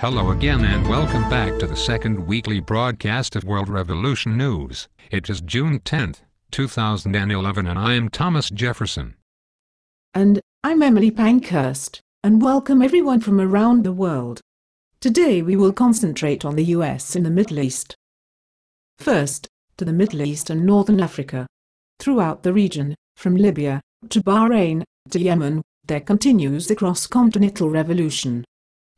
Hello again and welcome back to the second weekly broadcast of World Revolution News. It is June 10th, 2011 and I am Thomas Jefferson. And I'm Emily Pankhurst, and welcome everyone from around the world. Today we will concentrate on the US and the Middle East. First, to the Middle East and Northern Africa. Throughout the region, from Libya to Bahrain to Yemen, there continues a cross-continental revolution.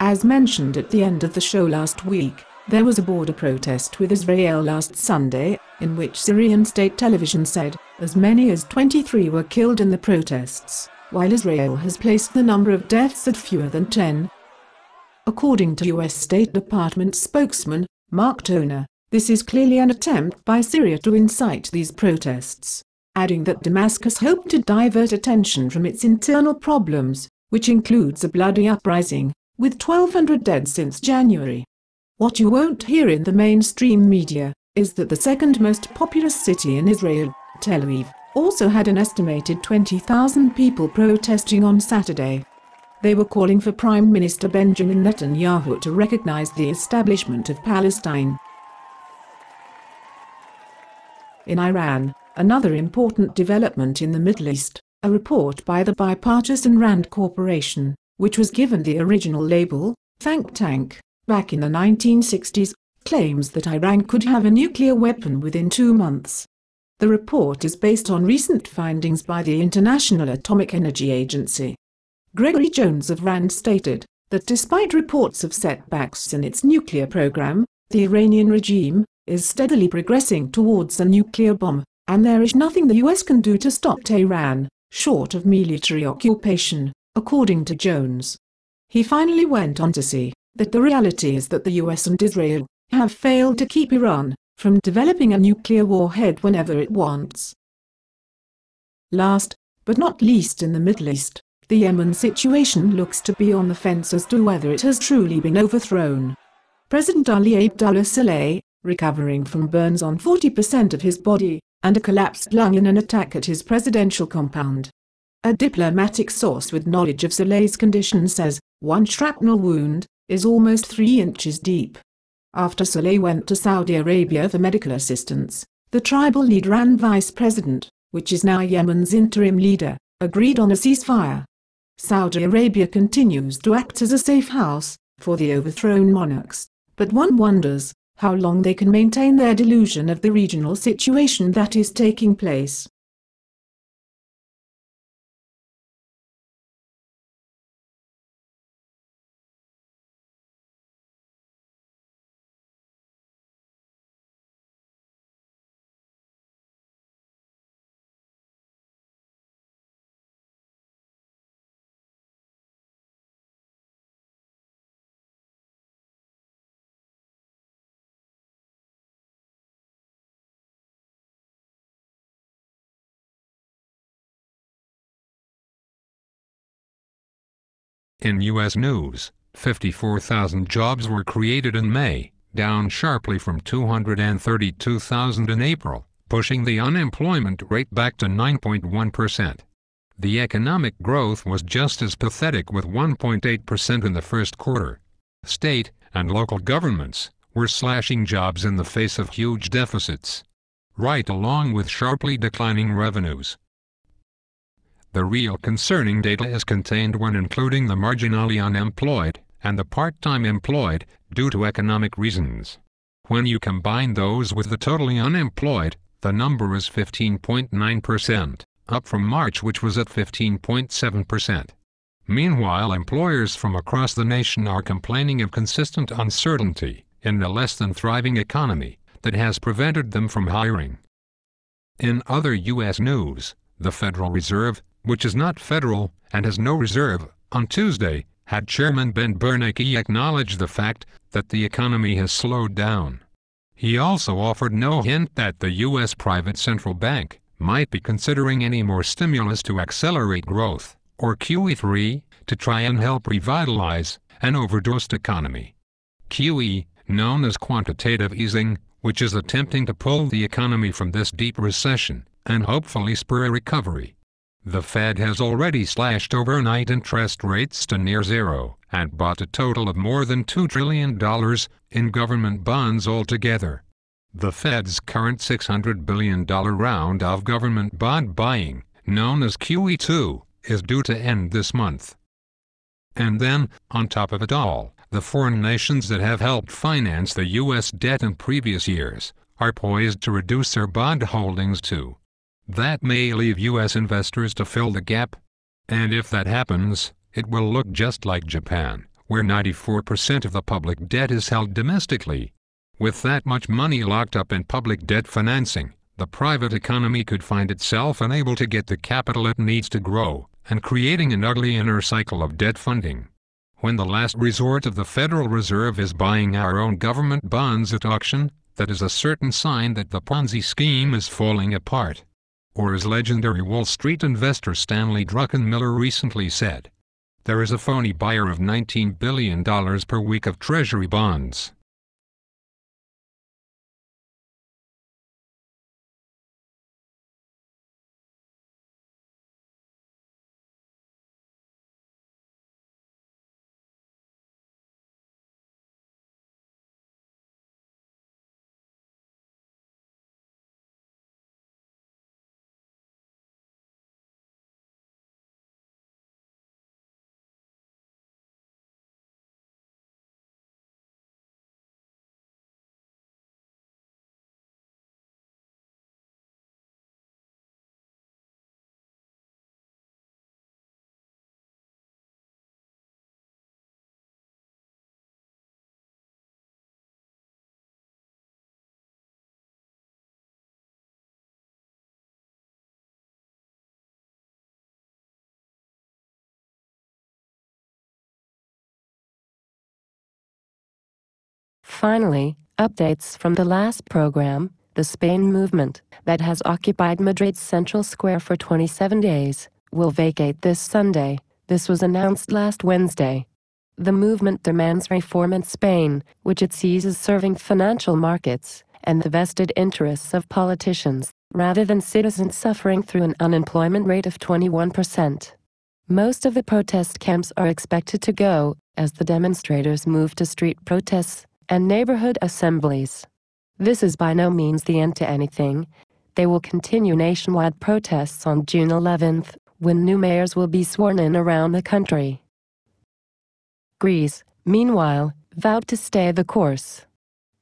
As mentioned at the end of the show last week, there was a border protest with Israel last Sunday, in which Syrian state television said as many as 23 were killed in the protests, while Israel has placed the number of deaths at fewer than 10. According to U.S. State Department spokesman Mark Toner, this is clearly an attempt by Syria to incite these protests, adding that Damascus hoped to divert attention from its internal problems, which includes a bloody uprising, with 1,200 dead since January. What you won't hear in the mainstream media is that the second most populous city in Israel, Tel Aviv, also had an estimated 20,000 people protesting on Saturday. They were calling for Prime Minister Benjamin Netanyahu to recognize the establishment of Palestine. In Iran, another important development in the Middle East, a report by the bipartisan RAND Corporation, which was given the original label, think tank, back in the 1960s, claims that Iran could have a nuclear weapon within 2 months. The report is based on recent findings by the International Atomic Energy Agency. Gregory Jones of RAND stated that despite reports of setbacks in its nuclear program, the Iranian regime is steadily progressing towards a nuclear bomb, and there is nothing the US can do to stop Tehran, short of military occupation, according to Jones. He finally went on to say that the reality is that the US and Israel have failed to keep Iran from developing a nuclear warhead whenever it wants. Last, but not least in the Middle East, the Yemen situation looks to be on the fence as to whether it has truly been overthrown. President Ali Abdullah Saleh, recovering from burns on 40% of his body, and a collapsed lung in an attack at his presidential compound. A diplomatic source with knowledge of Saleh's condition says one shrapnel wound is almost 3 inches deep. After Saleh went to Saudi Arabia for medical assistance, the tribal leader and vice president, which is now Yemen's interim leader, agreed on a ceasefire. Saudi Arabia continues to act as a safe house for the overthrown monarchs, but one wonders how long they can maintain their delusion of the regional situation that is taking place. In U.S. news, 54,000 jobs were created in May, down sharply from 232,000 in April, pushing the unemployment rate back to 9.1%. The economic growth was just as pathetic with 1.8% in the first quarter. State and local governments were slashing jobs in the face of huge deficits, right along with sharply declining revenues. The real concerning data is contained when including the marginally unemployed and the part-time employed due to economic reasons. When you combine those with the totally unemployed, the number is 15.9%, up from March which was at 15.7%. Meanwhile, employers from across the nation are complaining of consistent uncertainty in the less than thriving economy that has prevented them from hiring. In other U.S. news, the Federal Reserve, which is not federal and has no reserve, on Tuesday, had Chairman Ben Bernanke acknowledge the fact that the economy has slowed down. He also offered no hint that the U.S. private central bank might be considering any more stimulus to accelerate growth, or QE3, to try and help revitalize an overdosed economy. QE, known as quantitative easing, which is attempting to pull the economy from this deep recession and hopefully spur a recovery. The Fed has already slashed overnight interest rates to near zero and bought a total of more than $2 trillion in government bonds altogether. The Fed's current $600 billion round of government bond buying, known as QE2, is due to end this month. And then, on top of it all, the foreign nations that have helped finance the U.S. debt in previous years are poised to reduce their bond holdings too. That may leave U.S. investors to fill the gap. And if that happens, it will look just like Japan, where 94% of the public debt is held domestically. With that much money locked up in public debt financing, the private economy could find itself unable to get the capital it needs to grow, and creating an ugly inner cycle of debt funding. When the last resort of the Federal Reserve is buying our own government bonds at auction, that is a certain sign that the Ponzi scheme is falling apart. Or as legendary Wall Street investor Stanley Druckenmiller recently said, there is a phony buyer of $19 billion per week of Treasury bonds. Finally, updates from the last program, the Spain movement, that has occupied Madrid's central square for 27 days, will vacate this Sunday. This was announced last Wednesday. The movement demands reform in Spain, which it sees as serving financial markets and the vested interests of politicians, rather than citizens suffering through an unemployment rate of 21%. Most of the protest camps are expected to go, as the demonstrators move to street protests and neighborhood assemblies. This is by no means the end to anything. They will continue nationwide protests on June 11th, when new mayors will be sworn in around the country. Greece, meanwhile, vowed to stay the course,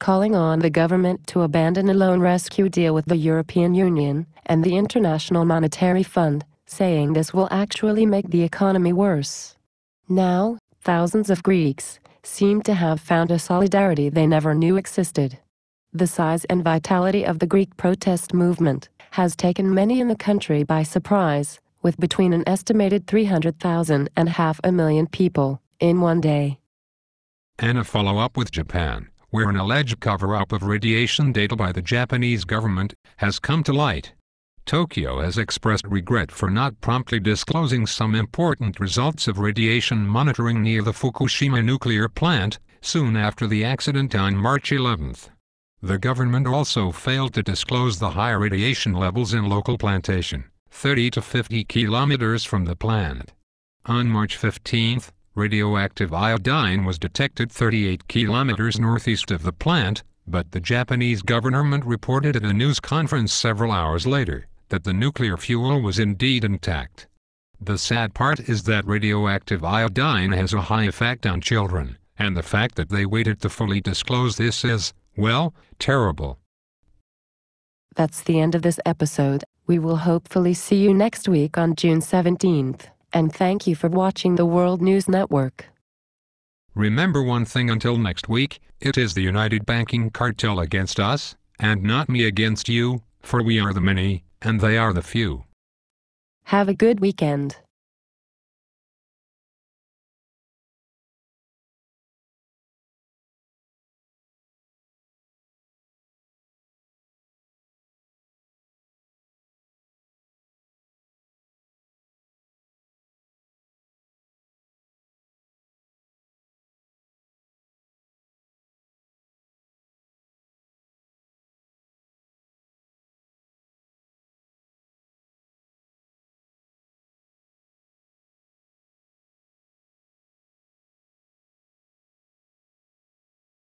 calling on the government to abandon a loan rescue deal with the European Union and the International Monetary Fund, saying this will actually make the economy worse. Now, thousands of Greeks seem to have found a solidarity they never knew existed. The size and vitality of the Greek protest movement has taken many in the country by surprise, with between an estimated 300,000 and 500,000 people in one day. And a follow-up with Japan, where an alleged cover-up of radiation data by the Japanese government has come to light. Tokyo has expressed regret for not promptly disclosing some important results of radiation monitoring near the Fukushima nuclear plant, soon after the accident on March 11th. The government also failed to disclose the high radiation levels in local plantation, 30 to 50 kilometers from the plant. On March 15th, radioactive iodine was detected 38 kilometers northeast of the plant, but the Japanese government reported at a news conference several hours later that the nuclear fuel was indeed intact. The sad part is that radioactive iodine has a high effect on children, and the fact that they waited to fully disclose this is, well, terrible. That's the end of this episode. We will hopefully see you next week on June 17th, and thank you for watching the World News Network. Remember one thing until next week, it is the United Banking Cartel against us, and not me against you, for we are the many, and they are the few. Have a good weekend.